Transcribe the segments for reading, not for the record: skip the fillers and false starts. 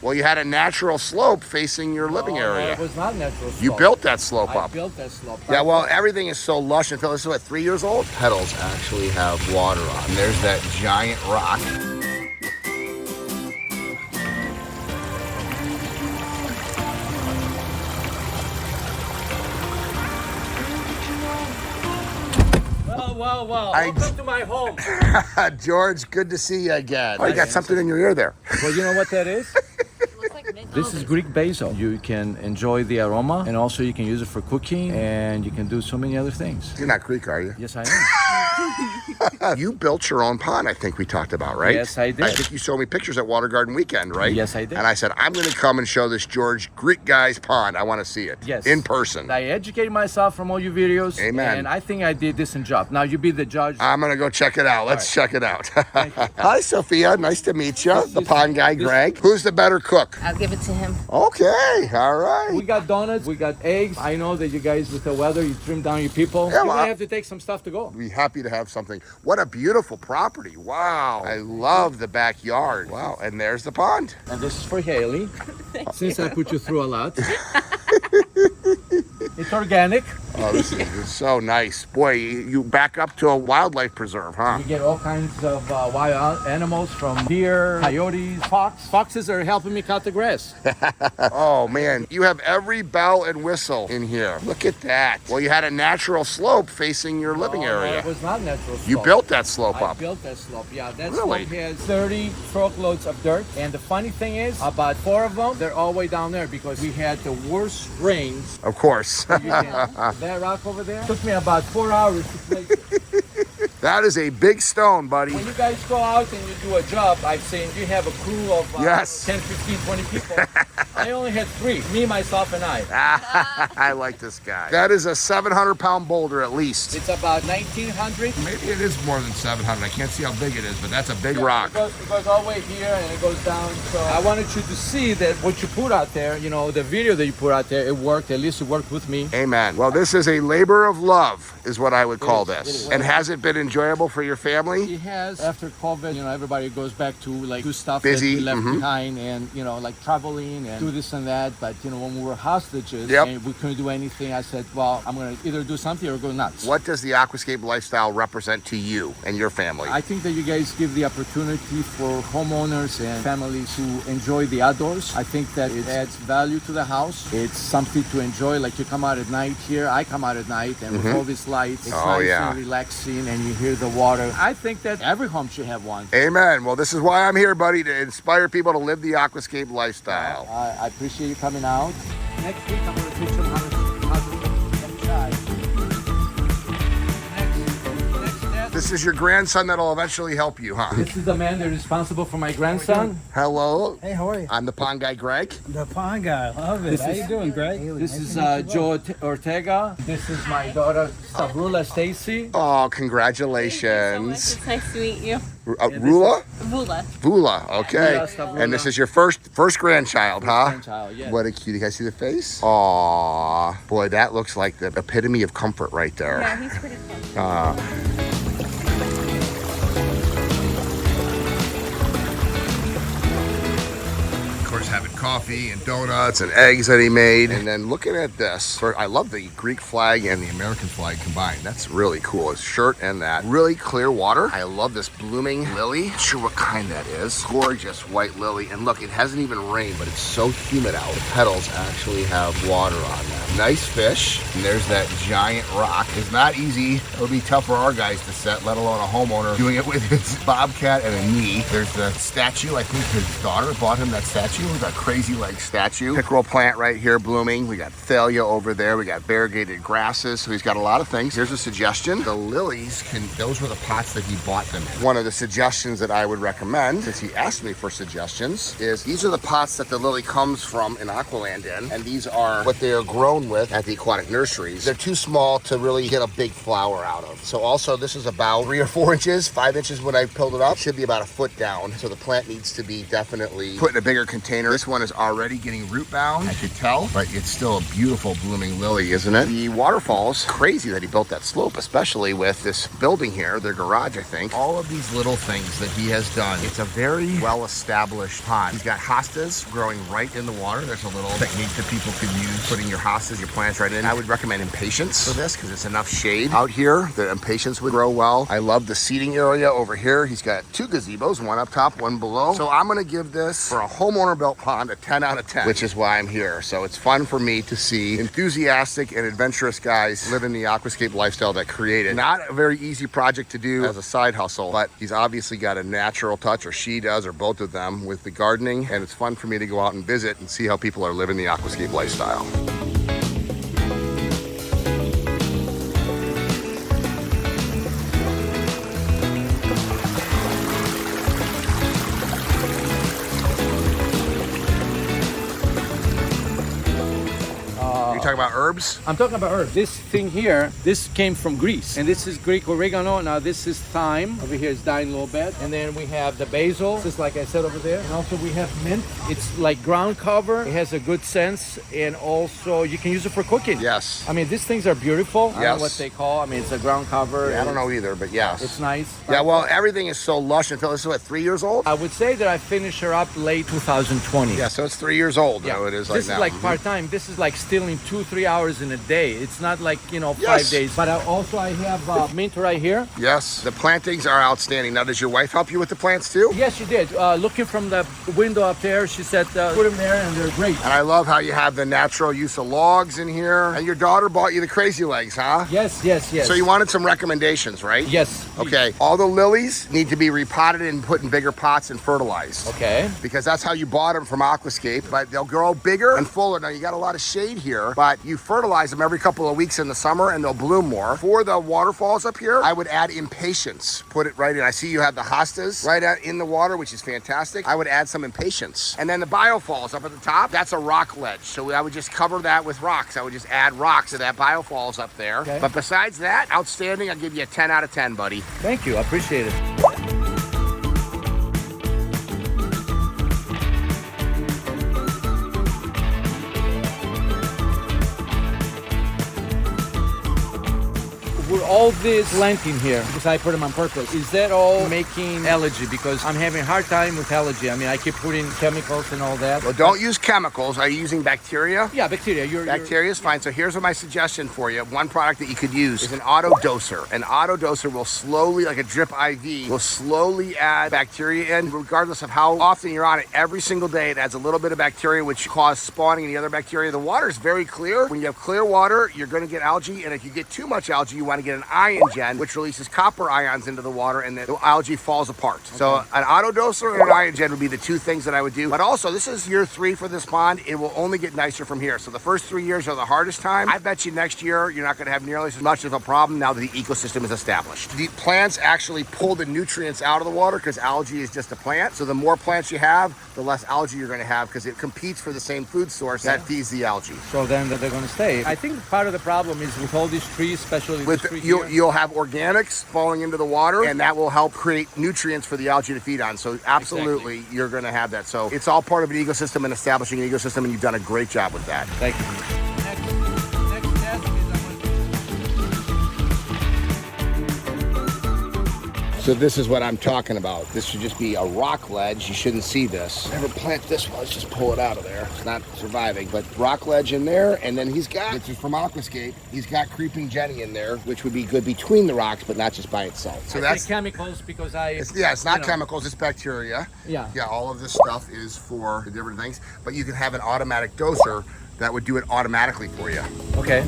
Well, you had a natural slope facing your living area. It was not natural slope. You built that slope up. I built that slope. Yeah, well, everything is so lush until this is what, 3 years old? Petals actually have water on. And there's that giant rock. Well, welcome to my home. George, good to see you again. Oh, you got something in your ear there. Well, you know what that is? This is Greek basil. You can enjoy the aroma, and also you can use it for cooking, and you can do so many other things. You're not Greek, are you? Yes, I am. You built your own pond, I think we talked about, right? Yes, I did. I think you showed me pictures at Water Garden Weekend, right? Yes, I did. And I said, I'm going to come and show this George Greek guy's pond. I want to see it. Yes. In person. I educated myself from all your videos. Amen. And I think I did this in job. Now you be the judge. I'm going to go check it out. Let's check it out. Hi, Sophia. Nice to meet you. The pond guy, Greg. Who's the better cook? I'll give it to him. Okay. All right. We got donuts. We got eggs. I know that you guys, with the weather, you trim down your people. Yeah, You're well, going to have to take some stuff to go. Be happy to have something. What a beautiful property. Wow. I love the backyard. Wow. And there's the pond. And this is for Haley. Since I put you through a lot. It's organic. Oh, this is so nice. Boy, you back up to a wildlife preserve, huh? You get all kinds of wild animals, from deer, coyotes, fox. Foxes are helping me cut the grass. Oh, man. You have every bell and whistle in here. Look at that. Well, you had a natural slope facing your living area. It was not natural slope. You built that slope I up. built that slope, yeah. That Really? slope has 30 truckloads of dirt. And the funny thing is, about 4 of them, they're all the way down there because we had the worst rains. Of course. That rock over there took me about 4 hours to place it. That is a big stone, buddy. When you guys go out and you do a job, I've seen you have a crew of Yes. 10, 15, 20 people. I only had 3, me, myself, and I. I like this guy. That is a 700-pound boulder at least. It's about 1,900. Maybe it is more than 700. I can't see how big it is, but that's a big rock. It goes all the way here and it goes down. So I wanted you to see that what you put out there, you know, the video that you put out there, it worked. At least it worked with me. Amen. Well, this is a labor of love, is what I would call It is. this. And has it been enjoyable for your family? It has. After COVID, you know, everybody goes back to like do stuff Busy. that we left behind, and you know, like traveling and do this and that. But you know, when we were hostages Yep. and we couldn't do anything, I said, well, I'm gonna either do something or go nuts. What does the Aquascape lifestyle represent to you and your family? I think that you guys give the opportunity for homeowners and families who enjoy the outdoors. I think that it adds value to the house. It's something to enjoy. Like you come out at night here, I come out at night, and with all these lights, it's nice and relaxing, and you hear the water. I think that every home should have one. Amen. Well, this is why I'm here, buddy, to inspire people to live the Aquascape lifestyle. I appreciate you coming out. Next week, I'm going to teach them how to try. Next, This is your grandson that'll eventually help you, huh? this is the man that is responsible for my grandson. Hello. Hey, how are you? I'm the pond guy, Greg. The pond guy. Love it. This How is- you doing, Greg? This is Joe Ortega. This is my daughter, Sabrula Stacy. Oh, Thank congratulations. you so much. It's nice to meet you. Rula? Vula. Vula, okay. Vula, Sabrula. And this is your first grandchild, huh? Grandchild, yes. What a cutie. You guys see the face? Aw. Boy, that looks like the epitome of comfort right there. Yeah, he's pretty cool. Of course, having coffee and donuts and eggs that he made. And then looking at this, I love the Greek flag and the American flag combined. That's really cool. His shirt and that. Really clear water. I love this blooming lily. Not sure what kind that is. Gorgeous white lily. And look, it hasn't even rained, but it's so humid out. The petals actually have water on them. Nice fish. And there's that giant rock. It's not easy. It would be tough for our guys to set, let alone a homeowner doing it with his bobcat and a knee. There's the statue. I think his daughter bought him that statue. That crazy like statue. Pickerel plant right here blooming. We got thalia over there. We got variegated grasses. So he's got a lot of things. Here's a suggestion. The lilies those were the pots that he bought them in. One of the suggestions that I would recommend, since he asked me for suggestions, is these are the pots that the lily comes from in Aqualand in. And these are what they are grown with at the aquatic nurseries, they're too small to really get a big flower out of. So also this is about 3 or 4 inches, 5 inches when I pulled it up. Should be about a foot down. So the plant needs to be definitely put in a bigger container. This one is already getting root bound, I could tell, but it's still a beautiful blooming lily, isn't it? The waterfalls, crazy that he built that slope, especially with this building here, their garage, I think. All of these little things that he has done. It's a very well-established pond. He's got hostas growing right in the water. There's a little technique that people could use, putting your hostas, your plants right in. I would recommend impatiens for this because it's enough shade. Out here, the impatiens would grow well. I love the seating area over here. He's got 2 gazebos, one up top, one below. So I'm gonna give this, for a homeowner built pond, a 10 out of 10, which is why I'm here. So it's fun for me to see enthusiastic and adventurous guys living the aquascape lifestyle that created. Not a very easy project to do as a side hustle, but he's obviously got a natural touch, or she does, or both of them, with the gardening. And it's fun for me to go out and visit and see how people are living the aquascape lifestyle. You talking about herbs? I'm talking about herbs. This thing here, this came from Greece. And this is Greek oregano. Now this is thyme. Over here is dying a little bit. And then we have the basil. This is like I said over there. And also we have mint. It's like ground cover. It has a good sense. And also you can use it for cooking. Yes. I mean, these things are beautiful. Yes. I don't know what they call. I mean, it's a ground cover. Yeah, I don't know either, but yes. It's nice. Yeah, well, everything is so lush until this is what, 3 years old? I would say that I finished her up late 2020. Yeah, so it's 3 years old. Yeah, Oh, it is this now. is like part-time. This is like stealing 2-3 hours in a day. It's not like, you know, 5 Yes. days. But I have mint right here. Yes, the plantings are outstanding. Now, does your wife help you with the plants too? Yes, she did. Looking from the window up there, she said, put them there and they're great. And I love how you have the natural use of logs in here. And your daughter bought you the crazy legs, huh? Yes, yes, yes. So you wanted some recommendations, right? Yes. Okay, all the lilies need to be repotted and put in bigger pots and fertilized. Okay. Because that's how you bought them from Aquascape, but they'll grow bigger and fuller. Now you got a lot of shade here, but you fertilize them every couple of weeks in the summer and they'll bloom more. For the waterfalls up here, I would add impatiens. Put it right in. I see you have the hostas right out in the water, which is fantastic. I would add some impatiens. And then the biofalls up at the top, that's a rock ledge. So I would just cover that with rocks. I would just add rocks to that biofalls up there. Okay. But besides that, outstanding. I'll give you a 10 out of 10, buddy. Thank you. I appreciate it. With all this planting here, because I put them on purpose, is that all making allergy? Because I'm having a hard time with allergy. I mean, I keep putting chemicals and all that. Well, don't use chemicals. Are you using bacteria? Yeah, bacteria. Bacteria is fine. So here's my suggestion for you. One product that you could use is an auto doser. An auto doser will slowly, like a drip IV, will slowly add bacteria in, regardless of how often you're on it. Every single day, it adds a little bit of bacteria, which cause spawning of the other bacteria. The water is very clear. When you have clear water, you're going to get algae. And if you get too much algae, you want to get an ion gen, which releases copper ions into the water, and the algae falls apart. Okay. So an auto doser and an ion gen would be the 2 things that I would do. But also, this is year 3 for this pond. It will only get nicer from here. So the first 3 years are the hardest time. I bet you next year, you're not going to have nearly as much of a problem now that the ecosystem is established. The plants actually pull the nutrients out of the water because algae is just a plant. So the more plants you have, the less algae you're going to have because it competes for the same food source that feeds the algae. So then they're going to stay. I think part of the problem is with all these trees, especially with this tree you'll, here. you'll have organics falling into the water, and that will help create nutrients for the algae to feed on. So absolutely, Exactly. You're going to have that. So it's all part of an ecosystem and establishing an ecosystem, and you've done a great job with that. Thank you. Next step is So this is what I'm talking about. This should just be a rock ledge. You shouldn't see this. Never plant this one. Let's just pull it out of there. It's not surviving, but rock ledge in there. And then he's got, this is from Aquascape, he's got creeping Jenny in there, which would be good between the rocks, but not just by itself. So I that's say chemicals because it's not chemicals, it's bacteria. Yeah. Yeah, all of this stuff is for the different things, but you can have an automatic doser that would do it automatically for you. Okay.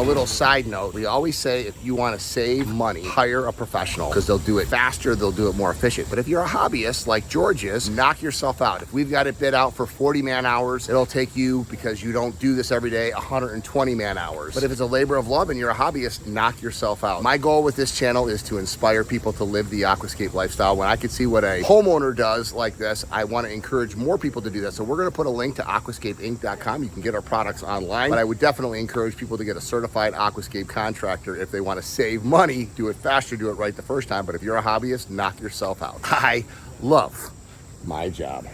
A little side note, we always say if you want to save money, hire a professional because they'll do it faster, they'll do it more efficient. But if you're a hobbyist like George is, knock yourself out. If we've got it bid out for 40 man hours, it'll take you, because you don't do this every day, 120 man hours. But if it's a labor of love and you're a hobbyist, knock yourself out. My goal with this channel is to inspire people to live the aquascape lifestyle. When I can see what a homeowner does like this, I want to encourage more people to do that. So we're going to put a link to aquascapeinc.com. You can get our products online, but I would definitely encourage people to get a certified aquascape contractor if they want to save money. Do it faster, do it right the first time. But if you're a hobbyist, knock yourself out. I love my job.